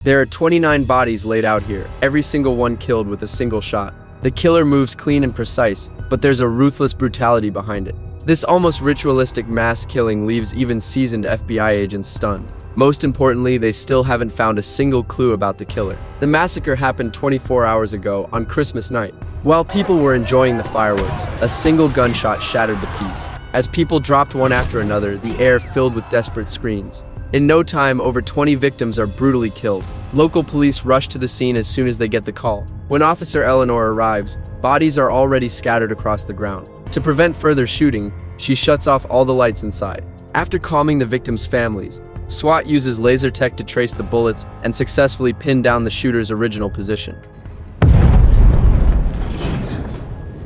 There are 29 bodies laid out here, every single one killed with a single shot. The killer moves clean and precise, but there's a ruthless brutality behind it. This almost ritualistic mass killing leaves even seasoned FBI agents stunned. Most importantly, they still haven't found a single clue about the killer. The massacre happened 24 hours ago on Christmas night. While people were enjoying the fireworks, a single gunshot shattered the peace. As people dropped one after another, the air filled with desperate screams. In no time, over 20 victims are brutally killed. Local police rush to the scene as soon as they get the call. When Officer Eleanor arrives, bodies are already scattered across the ground. To prevent further shooting, she shuts off all the lights inside. After calming the victims' families, SWAT uses laser tech to trace the bullets and successfully pin down the shooter's original position. Jesus.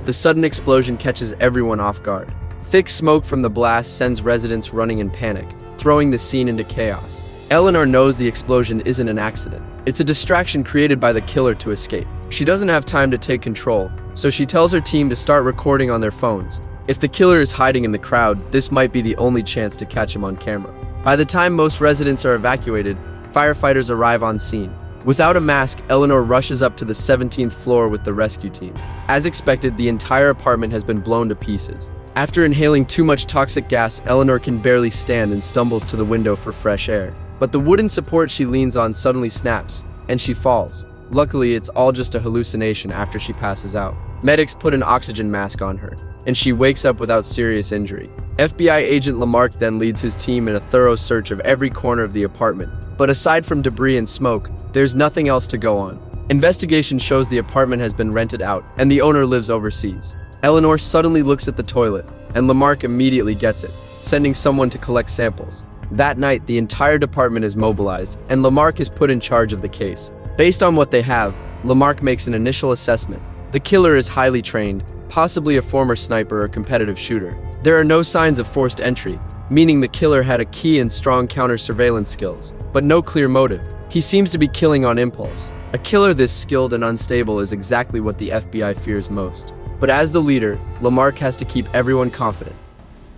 The sudden explosion catches everyone off guard. Thick smoke from the blast sends residents running in panic, throwing the scene into chaos. Eleanor knows the explosion isn't an accident. It's a distraction created by the killer to escape. She doesn't have time to take control, so she tells her team to start recording on their phones. If the killer is hiding in the crowd, this might be the only chance to catch him on camera. By the time most residents are evacuated, firefighters arrive on scene. Without a mask, Eleanor rushes up to the 17th floor with the rescue team. As expected, the entire apartment has been blown to pieces. After inhaling too much toxic gas, Eleanor can barely stand and stumbles to the window for fresh air. But the wooden support she leans on suddenly snaps, and she falls. Luckily, it's all just a hallucination after she passes out. Medics put an oxygen mask on her, and she wakes up without serious injury. FBI agent Lamarck then leads his team in a thorough search of every corner of the apartment. But aside from debris and smoke, there's nothing else to go on. Investigation shows the apartment has been rented out, and the owner lives overseas. Eleanor suddenly looks at the toilet, and Lamarck immediately gets it, sending someone to collect samples. That night, the entire department is mobilized, and Lamarck is put in charge of the case. Based on what they have, Lamarck makes an initial assessment. The killer is highly trained, possibly a former sniper or competitive shooter. There are no signs of forced entry, meaning the killer had a key and strong counter-surveillance skills, but no clear motive. He seems to be killing on impulse. A killer this skilled and unstable is exactly what the FBI fears most. But as the leader, Lamarck has to keep everyone confident.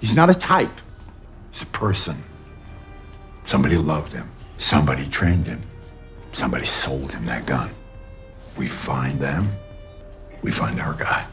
He's not a type. He's a person. Somebody loved him. Somebody trained him. Somebody sold him that gun. We find them, we find our guy.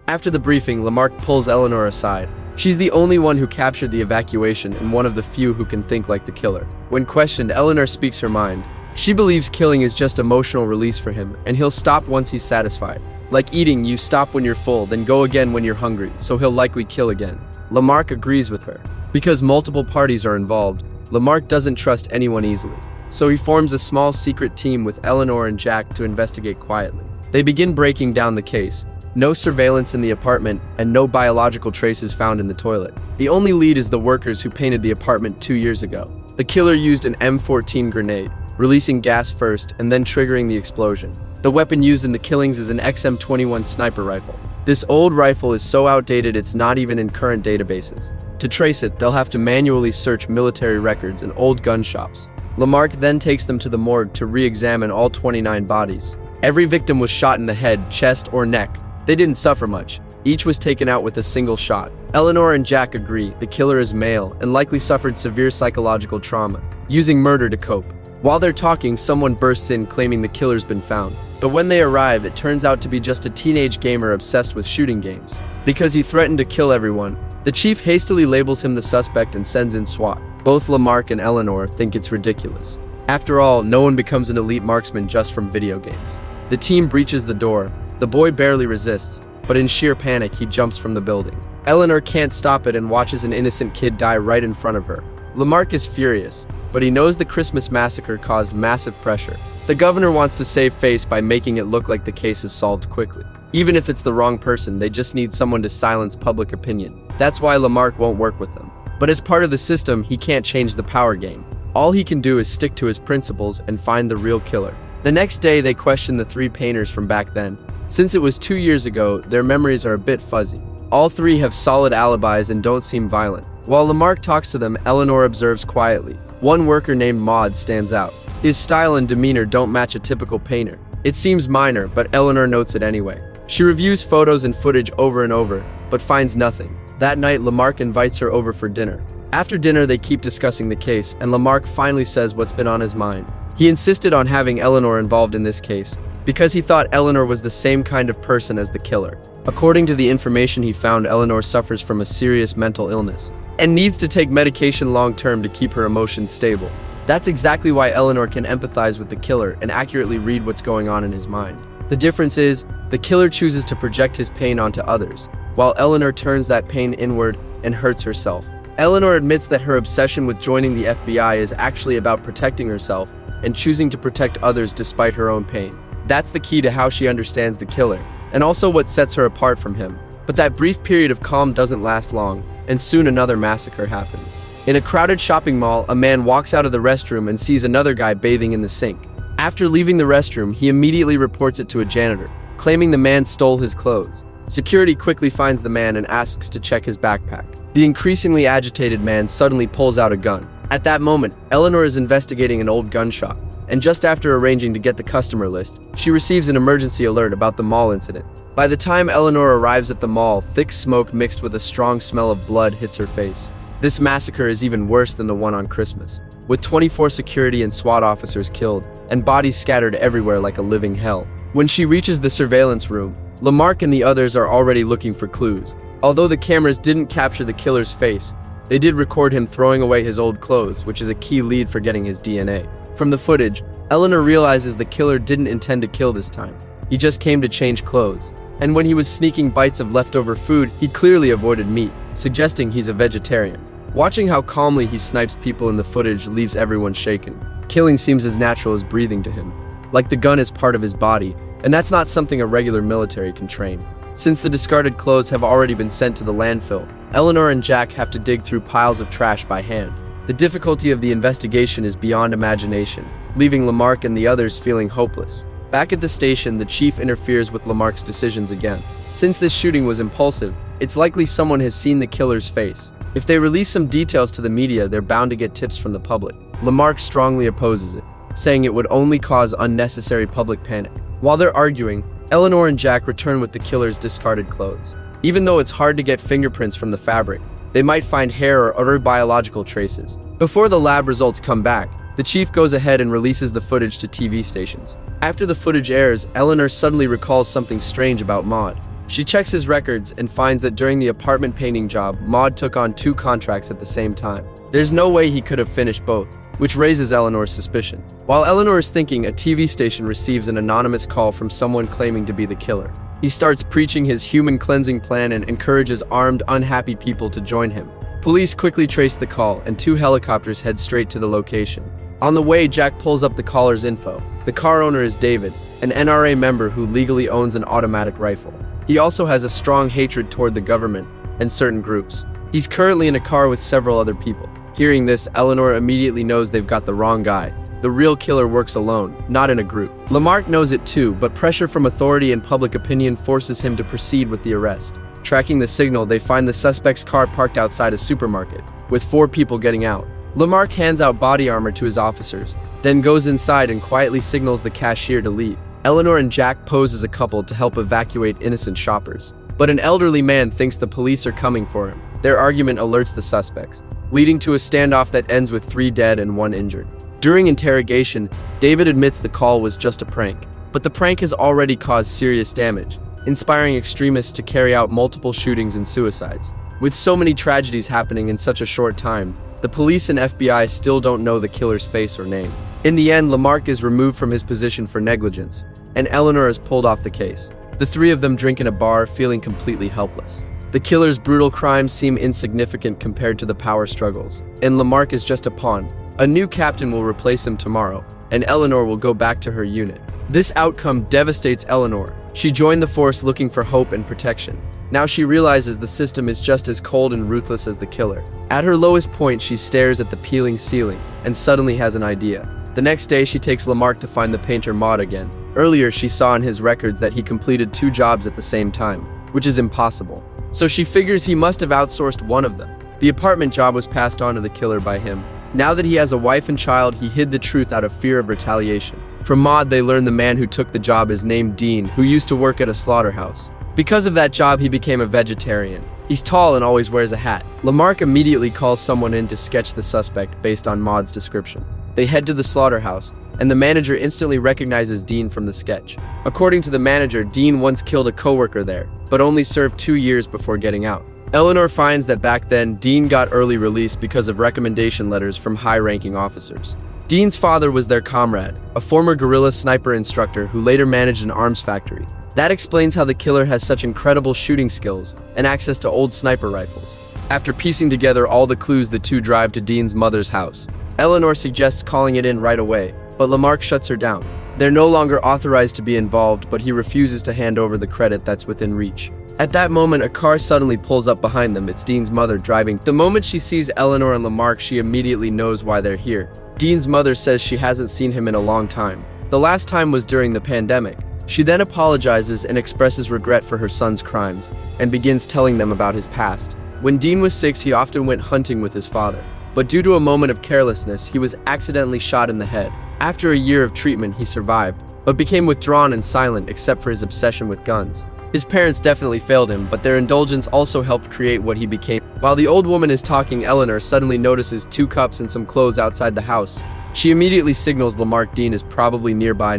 After the briefing, Lamarck pulls Eleanor aside. She's the only one who captured the evacuation and one of the few who can think like the killer. When questioned, Eleanor speaks her mind. She believes killing is just emotional release for him, and he'll stop once he's satisfied. Like eating, you stop when you're full, then go again when you're hungry, so he'll likely kill again. Lamarck agrees with her. Because multiple parties are involved, Lamarck doesn't trust anyone easily. So he forms a small secret team with Eleanor and Jack to investigate quietly. They begin breaking down the case. No surveillance in the apartment, and no biological traces found in the toilet. The only lead is the workers who painted the apartment 2 years ago. The killer used an M14 grenade, releasing gas first and then triggering the explosion. The weapon used in the killings is an XM21 sniper rifle. This old rifle is so outdated it's not even in current databases. To trace it, they'll have to manually search military records and old gun shops. Lamarck then takes them to the morgue to re-examine all 29 bodies. Every victim was shot in the head, chest, or neck. They didn't suffer much. Each was taken out with a single shot. Eleanor and Jack agree the killer is male and likely suffered severe psychological trauma, using murder to cope. While they're talking, someone bursts in claiming the killer's been found. But when they arrive, it turns out to be just a teenage gamer obsessed with shooting games. Because he threatened to kill everyone, the chief hastily labels him the suspect and sends in SWAT. Both Lamarck and Eleanor think it's ridiculous. After all, no one becomes an elite marksman just from video games. The team breaches the door. The boy barely resists, but in sheer panic, he jumps from the building. Eleanor can't stop it and watches an innocent kid die right in front of her. Lamarck is furious, but he knows the Christmas massacre caused massive pressure. The governor wants to save face by making it look like the case is solved quickly. Even if it's the wrong person, they just need someone to silence public opinion. That's why Lamarck won't work with them. But as part of the system, he can't change the power game. All he can do is stick to his principles and find the real killer. The next day, they question the 3 painters from back then. Since it was 2 years ago, their memories are a bit fuzzy. All 3 have solid alibis and don't seem violent. While Lamarck talks to them, Eleanor observes quietly. One worker named Maud stands out. His style and demeanor don't match a typical painter. It seems minor, but Eleanor notes it anyway. She reviews photos and footage over and over, but finds nothing. That night, Lamarck invites her over for dinner. After dinner, they keep discussing the case, and Lamarck finally says what's been on his mind. He insisted on having Eleanor involved in this case because he thought Eleanor was the same kind of person as the killer. According to the information he found, Eleanor suffers from a serious mental illness and needs to take medication long-term to keep her emotions stable. That's exactly why Eleanor can empathize with the killer and accurately read what's going on in his mind. The difference is, the killer chooses to project his pain onto others, while Eleanor turns that pain inward and hurts herself. Eleanor admits that her obsession with joining the FBI is actually about protecting herself and choosing to protect others despite her own pain. That's the key to how she understands the killer, and also what sets her apart from him. But that brief period of calm doesn't last long, and soon another massacre happens. In a crowded shopping mall, a man walks out of the restroom and sees another guy bathing in the sink. After leaving the restroom, he immediately reports it to a janitor, claiming the man stole his clothes. Security quickly finds the man and asks to check his backpack. The increasingly agitated man suddenly pulls out a gun. At that moment, Eleanor is investigating an old gun shop, and just after arranging to get the customer list, she receives an emergency alert about the mall incident. By the time Eleanor arrives at the mall, thick smoke mixed with a strong smell of blood hits her face. This massacre is even worse than the one on Christmas, with 24 security and SWAT officers killed, and bodies scattered everywhere like a living hell. When she reaches the surveillance room, Lamarck and the others are already looking for clues. Although the cameras didn't capture the killer's face, they did record him throwing away his old clothes, which is a key lead for getting his DNA. From the footage, Eleanor realizes the killer didn't intend to kill this time. He just came to change clothes. And when he was sneaking bites of leftover food, he clearly avoided meat, suggesting he's a vegetarian. Watching how calmly he snipes people in the footage leaves everyone shaken. Killing seems as natural as breathing to him, like the gun is part of his body, and that's not something a regular military can train. Since the discarded clothes have already been sent to the landfill, Eleanor and Jack have to dig through piles of trash by hand. The difficulty of the investigation is beyond imagination, leaving Lamarck and the others feeling hopeless. Back at the station, the chief interferes with Lamarck's decisions again. Since this shooting was impulsive, it's likely someone has seen the killer's face. If they release some details to the media, they're bound to get tips from the public. Lamarck strongly opposes it, saying it would only cause unnecessary public panic. While they're arguing, Eleanor and Jack return with the killer's discarded clothes. Even though it's hard to get fingerprints from the fabric, they might find hair or other biological traces. Before the lab results come back, the chief goes ahead and releases the footage to TV stations. After the footage airs, Eleanor suddenly recalls something strange about Maud. She checks his records and finds that during the apartment painting job, Maud took on 2 contracts at the same time. There's no way he could have finished both, which raises Eleanor's suspicion. While Eleanor is thinking, a TV station receives an anonymous call from someone claiming to be the killer. He starts preaching his human cleansing plan and encourages armed, unhappy people to join him. Police quickly trace the call, and 2 helicopters head straight to the location. On the way, Jack pulls up the caller's info. The car owner is David, an NRA member who legally owns an automatic rifle. He also has a strong hatred toward the government and certain groups. He's currently in a car with several other people. Hearing this, Eleanor immediately knows they've got the wrong guy. The real killer works alone, not in a group. Lamarck knows it too, but pressure from authority and public opinion forces him to proceed with the arrest. Tracking the signal, they find the suspect's car parked outside a supermarket, with 4 people getting out. Lamarck hands out body armor to his officers, then goes inside and quietly signals the cashier to leave. Eleanor and Jack pose as a couple to help evacuate innocent shoppers. But an elderly man thinks the police are coming for him. Their argument alerts the suspects, leading to a standoff that ends with 3 dead and 1 injured. During interrogation, David admits the call was just a prank, but the prank has already caused serious damage, inspiring extremists to carry out multiple shootings and suicides. With so many tragedies happening in such a short time, the police and FBI still don't know the killer's face or name. In the end, Lamarck is removed from his position for negligence, and Eleanor is pulled off the case. The 3 of them drink in a bar, feeling completely helpless. The killer's brutal crimes seem insignificant compared to the power struggles, and Lamarck is just a pawn. A new captain will replace him tomorrow, and Eleanor will go back to her unit. This outcome devastates Eleanor. She joined the force looking for hope and protection. Now she realizes the system is just as cold and ruthless as the killer. At her lowest point, she stares at the peeling ceiling and suddenly has an idea. The next day, she takes Lamarck to find the painter Maud again. Earlier, she saw in his records that he completed 2 jobs at the same time, which is impossible. So she figures he must have outsourced one of them. The apartment job was passed on to the killer by him. Now that he has a wife and child, he hid the truth out of fear of retaliation. From Maud, they learn the man who took the job is named Dean, who used to work at a slaughterhouse. Because of that job, he became a vegetarian. He's tall and always wears a hat. Lamarck immediately calls someone in to sketch the suspect based on Maud's description. They head to the slaughterhouse, and the manager instantly recognizes Dean from the sketch. According to the manager, Dean once killed a coworker there, but only served 2 years before getting out. Eleanor finds that back then, Dean got early release because of recommendation letters from high-ranking officers. Dean's father was their comrade, a former guerrilla sniper instructor who later managed an arms factory. That explains how the killer has such incredible shooting skills and access to old sniper rifles. After piecing together all the clues, the two drive to Dean's mother's house. Eleanor suggests calling it in right away, but Lamarck shuts her down. They're no longer authorized to be involved, but he refuses to hand over the credit that's within reach. At that moment, a car suddenly pulls up behind them. It's Dean's mother driving. The moment she sees Eleanor and Lamarck, she immediately knows why they're here. Dean's mother says she hasn't seen him in a long time. The last time was during the pandemic. She then apologizes and expresses regret for her son's crimes, and begins telling them about his past. When Dean was 6, he often went hunting with his father, but due to a moment of carelessness, he was accidentally shot in the head. After a year of treatment, he survived, but became withdrawn and silent except for his obsession with guns. His parents definitely failed him, but their indulgence also helped create what he became. While the old woman is talking, Eleanor suddenly notices 2 cups and some clothes outside the house. She immediately signals Lamarck Dean is probably nearby.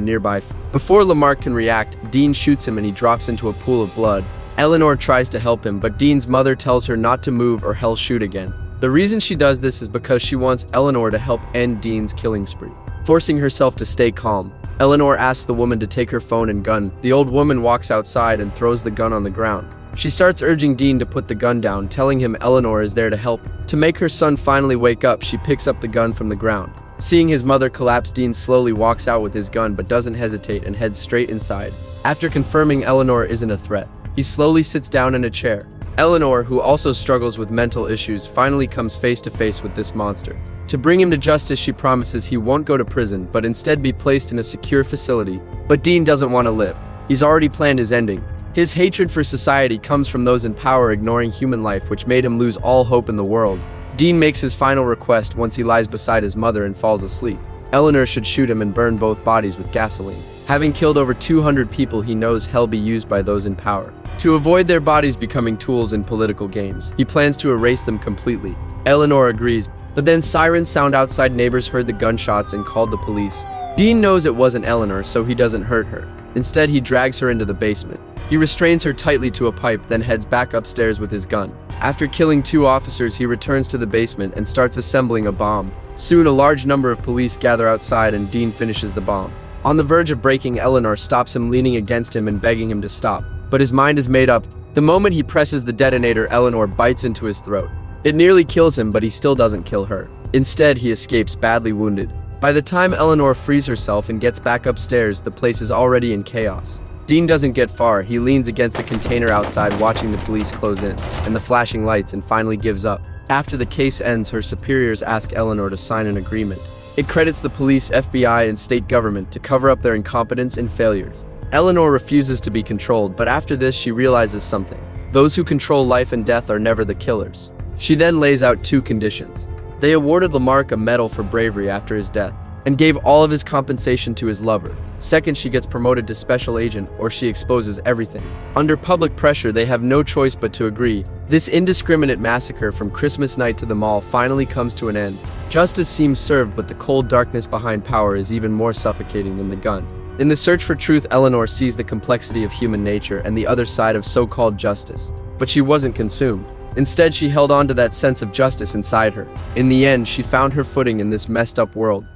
Before Lamarck can react, Dean shoots him and he drops into a pool of blood. Eleanor tries to help him, but Dean's mother tells her not to move or he'll shoot again. The reason she does this is because she wants Eleanor to help end Dean's killing spree. Forcing herself to stay calm, Eleanor asks the woman to take her phone and gun. The old woman walks outside and throws the gun on the ground. She starts urging Dean to put the gun down, telling him Eleanor is there to help. To make her son finally wake up, she picks up the gun from the ground. Seeing his mother collapse, Dean slowly walks out with his gun but doesn't hesitate and heads straight inside. After confirming Eleanor isn't a threat, he slowly sits down in a chair. Eleanor, who also struggles with mental issues, finally comes face to face with this monster. To bring him to justice, she promises he won't go to prison, but instead be placed in a secure facility. But Dean doesn't want to live. He's already planned his ending. His hatred for society comes from those in power ignoring human life, which made him lose all hope in the world. Dean makes his final request once he lies beside his mother and falls asleep. Eleanor should shoot him and burn both bodies with gasoline. Having killed over 200 people, he knows hell be used by those in power. To avoid their bodies becoming tools in political games, he plans to erase them completely. Eleanor agrees, but then sirens sound outside. Neighbors heard the gunshots and called the police. Dean knows it wasn't Eleanor, so he doesn't hurt her. Instead, he drags her into the basement. He restrains her tightly to a pipe, then heads back upstairs with his gun. After killing 2 officers, he returns to the basement and starts assembling a bomb. Soon, a large number of police gather outside and Dean finishes the bomb. On the verge of breaking, Eleanor stops him, leaning against him and begging him to stop. But his mind is made up. The moment he presses the detonator, Eleanor bites into his throat. It nearly kills him, but he still doesn't kill her. Instead, he escapes badly wounded. By the time Eleanor frees herself and gets back upstairs, the place is already in chaos. Dean doesn't get far. He leans against a container outside, watching the police close in, and the flashing lights, and finally gives up. After the case ends, her superiors ask Eleanor to sign an agreement. It credits the police, FBI, and state government to cover up their incompetence and failures. Eleanor refuses to be controlled, but after this she realizes something. Those who control life and death are never the killers. She then lays out 2 conditions. They awarded Lamarck a medal for bravery after his death, and gave all of his compensation to his lover. Second, she gets promoted to special agent, or she exposes everything. Under public pressure, they have no choice but to agree. This indiscriminate massacre from Christmas night to the mall finally comes to an end. Justice seems served, but the cold darkness behind power is even more suffocating than the gun. In the search for truth, Eleanor sees the complexity of human nature and the other side of so-called justice. But she wasn't consumed. Instead, she held on to that sense of justice inside her. In the end, she found her footing in this messed up world.